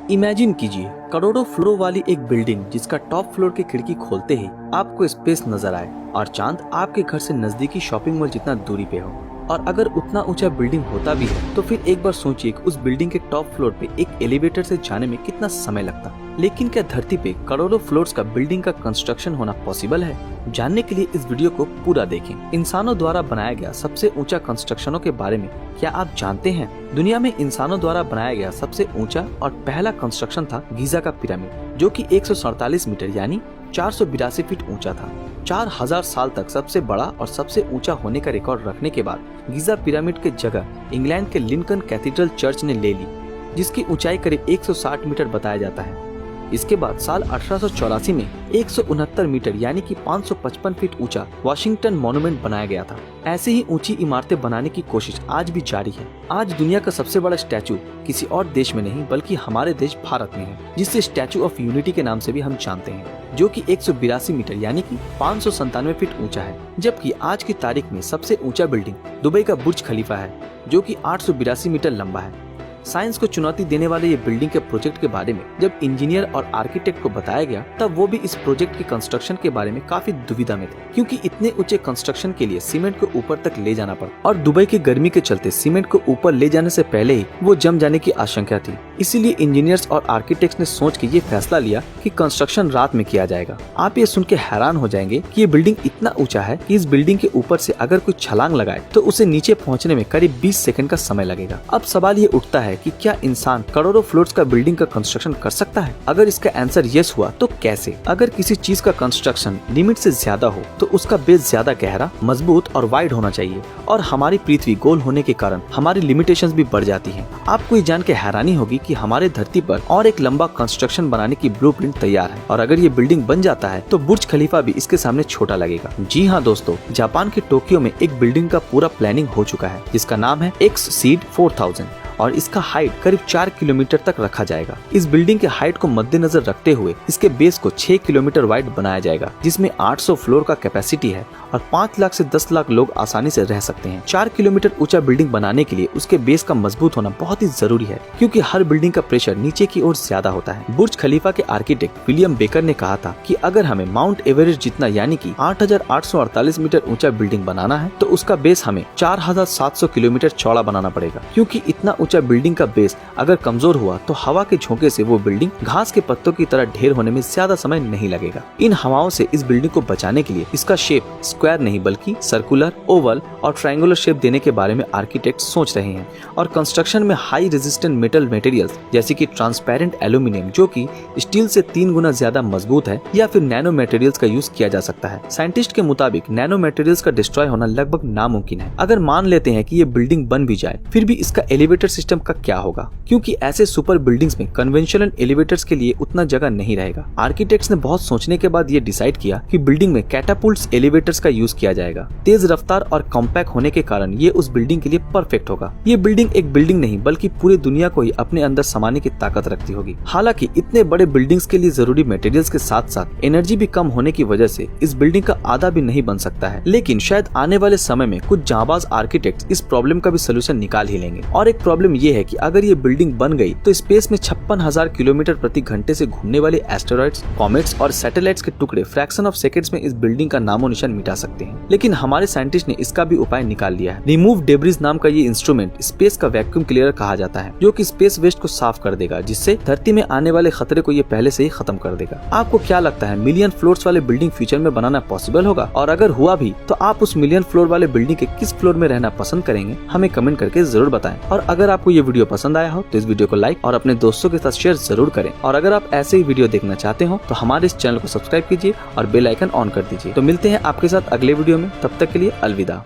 Imagine कीजिए करोड़ों फ्लोरों वाली एक बिल्डिंग जिसका टॉप फ्लोर की खिड़की खोलते ही आपको स्पेस नजर आए और चांद आपके घर से नजदीकी शॉपिंग मॉल जितना दूरी पे हो। और अगर उतना ऊंचा बिल्डिंग होता भी है तो फिर एक बार सोचिए कि उस बिल्डिंग के टॉप फ्लोर पे एक एलिवेटर से जाने में कितना समय लगता। लेकिन क्या धरती पे करोड़ों फ्लोर्स का बिल्डिंग का कंस्ट्रक्शन होना पॉसिबल है? जानने के लिए इस वीडियो को पूरा देखें। इंसानों द्वारा बनाया गया सबसे ऊंचा कंस्ट्रक्शनों के बारे में क्या आप जानते हैं? दुनिया में इंसानों द्वारा बनाया गया सबसे ऊंचा और पहला कंस्ट्रक्शन था गीजा का पिरामिड, जो कि 147 मीटर यानी 482 फीट ऊंचा था। 4000 साल तक सबसे बड़ा और सबसे ऊंचा होने का रिकॉर्ड रखने के बाद गीजा पिरामिड की जगह इंग्लैंड के लिंकन कैथीड्रल चर्च ने ले ली, जिसकी ऊंचाई करीब 160 मीटर बताया जाता है। इसके बाद साल 1884 में 169 मीटर यानी कि 555 फीट ऊंचा वाशिंगटन मॉन्यूमेंट बनाया गया था। ऐसे ही ऊंची इमारतें बनाने की कोशिश आज भी जारी है। आज दुनिया का सबसे बड़ा स्टैचू किसी और देश में नहीं बल्कि हमारे देश भारत में है, जिसे स्टैचू ऑफ यूनिटी के नाम से भी हम जानते हैं, जो कि 182 मीटर यानी कि 597 फीट ऊंचा है। जबकि आज की तारीख में सबसे ऊंचा बिल्डिंग दुबई का बुर्ज खलीफा है, जो कि 882 मीटर लंबा है। साइंस को चुनौती देने वाले ये बिल्डिंग के प्रोजेक्ट के बारे में जब इंजीनियर और आर्किटेक्ट को बताया गया तब वो भी इस प्रोजेक्ट के कंस्ट्रक्शन के बारे में काफी दुविधा में थे, क्योंकि इतने ऊंचे कंस्ट्रक्शन के लिए सीमेंट को ऊपर तक ले जाना पड़ा और दुबई की गर्मी के चलते सीमेंट को ऊपर ले जाने से पहले ही वो जम जाने की आशंका थी। इसीलिए इंजीनियर्स और आर्किटेक्ट्स ने सोच के ये फैसला लिया कि कंस्ट्रक्शन रात में किया जाएगा। आप ये सुन के हैरान हो जाएंगे कि ये बिल्डिंग इतना ऊंचा है कि इस बिल्डिंग के ऊपर से अगर कोई छलांग लगाए तो उसे नीचे पहुंचने में करीब 20 सेकंड का समय लगेगा। अब सवाल ये उठता है कि क्या इंसान करोड़ों फ्लोर्स का बिल्डिंग का कंस्ट्रक्शन कर सकता है? अगर इसका आंसर यस हुआ तो कैसे? अगर किसी चीज का कंस्ट्रक्शन लिमिट से ज्यादा हो तो उसका बेस ज्यादा गहरा, मजबूत और वाइड होना चाहिए। और हमारी पृथ्वी गोल होने के कारण हमारी लिमिटेशंस भी बढ़ जाती हैं। आपको ये जान के हैरानी होगी कि हमारे धरती पर और एक लंबा कंस्ट्रक्शन बनाने की ब्लूप्रिंट तैयार है, और अगर ये बिल्डिंग बन जाता है तो बुर्ज खलीफा भी इसके सामने छोटा लगेगा। जी हाँ दोस्तों, जापान के टोक्यो में एक बिल्डिंग का पूरा प्लानिंग हो चुका है, जिसका नाम है एक्ससीड 4000 और इसका हाइट करीब 4 किलोमीटर तक रखा जाएगा। इस बिल्डिंग के हाइट को मद्देनजर रखते हुए इसके बेस को 6 किलोमीटर वाइड बनाया जाएगा, जिसमें 800 फ्लोर का कैपेसिटी है और 5 लाख से 10 लाख लोग आसानी से रह सकते हैं। 4 किलोमीटर ऊंचा बिल्डिंग बनाने के लिए उसके बेस का मजबूत होना बहुत ही जरूरी है, क्योंकि हर बिल्डिंग का प्रेशर नीचे की ओर ज्यादा होता है। बुर्ज खलीफा के आर्किटेक्ट विलियम बेकर ने कहा था कि अगर हमें माउंट एवरेस्ट जितना यानी कि 8848 मीटर ऊंचा बिल्डिंग बनाना है तो उसका बेस हमें 4700 किलोमीटर चौड़ा बनाना पड़ेगा, क्योंकि इतना ऊंचा बिल्डिंग का बेस अगर कमजोर हुआ तो हवा के झोंके से वो बिल्डिंग घास के पत्तों की तरह ढेर होने में ज्यादा समय नहीं लगेगा। इन हवाओं से इस बिल्डिंग को बचाने के लिए इसका शेप स्क्वायर नहीं बल्कि सर्कुलर, ओवल और ट्रायंगुलर शेप देने के बारे में आर्किटेक्ट सोच रहे हैं। और कंस्ट्रक्शन में हाई रेजिस्टेंट मेटल मटेरियल्स जैसे कि ट्रांसपेरेंट एल्यूमिनियम, जो कि स्टील से 3 गुना ज्यादा मजबूत है, या फिर नैनो मटेरियल्स का यूज किया जा सकता है। साइंटिस्ट के मुताबिक नैनो मटेरियल्स का डिस्ट्रॉय होना लगभग नामुमकिन है। अगर मान लेते हैं कि ये बिल्डिंग बन भी जाए, फिर भी इसका एलिवेटर सिस्टम का क्या होगा, क्योंकि ऐसे सुपर बिल्डिंग्स में कन्वेंशनल एलिवेटर्स के लिए उतना जगह नहीं रहेगा। आर्किटेक्ट्स ने बहुत सोचने के बाद ये डिसाइड किया कि बिल्डिंग में कैटापुल्ट्स एलिवेटर्स का यूज किया जाएगा। तेज रफ्तार और कॉम्पैक्ट होने के कारण ये उस बिल्डिंग के लिए परफेक्ट होगा। ये बिल्डिंग एक बिल्डिंग नहीं बल्कि पूरी दुनिया को ही अपने अंदर समाने की ताकत रखती होगी। हालांकि इतने बड़े बिल्डिंग्स के लिए जरूरी मटेरियल्स के साथ साथ एनर्जी भी कम होने की वजह से इस बिल्डिंग का आधा भी नहीं बन सकता है। लेकिन शायद आने वाले समय में कुछ जांबाज आर्किटेक्ट इस प्रॉब्लम का भी सोल्यूशन निकाल ही लेंगे। और एक प्रॉब्लम ये है कि अगर ये बिल्डिंग बन गई तो स्पेस में 56,000 किलोमीटर प्रति घंटे से घूमने वाले एस्टेरॉइड्स, कॉमेट्स और सैटेलाइट्स के टुकड़े फ्रैक्शन ऑफ सेकंड्स में इस बिल्डिंग का नामो निशान मिटा सकते हैं। लेकिन हमारे साइंटिस्ट ने इसका भी उपाय निकाल लिया है। रिमूव डेब्रिज नाम का ये इंस्ट्रूमेंट स्पेस का वैक्यूम क्लियर कहा जाता है, जो कि स्पेस वेस्ट को साफ कर देगा, जिससे धरती में आने वाले खतरे को ये पहले से ही खत्म कर देगा। आपको क्या लगता है, मिलियन फ्लोर्स वाले बिल्डिंग फ्यूचर में बनाना पॉसिबल होगा? और अगर हुआ भी तो आप उस मिलियन फ्लोर वाले बिल्डिंग के किस फ्लोर में रहना पसंद करेंगे? हमें कमेंट करके जरूर बताएं। और अगर आपको ये वीडियो पसंद आया हो तो इस वीडियो को लाइक और अपने दोस्तों के साथ शेयर जरूर करें। और अगर आप ऐसे ही वीडियो देखना चाहते हो तो हमारे इस चैनल को सब्सक्राइब कीजिए और बेल आइकन ऑन कर दीजिए। तो मिलते हैं आपके साथ अगले वीडियो में, तब तक के लिए अलविदा।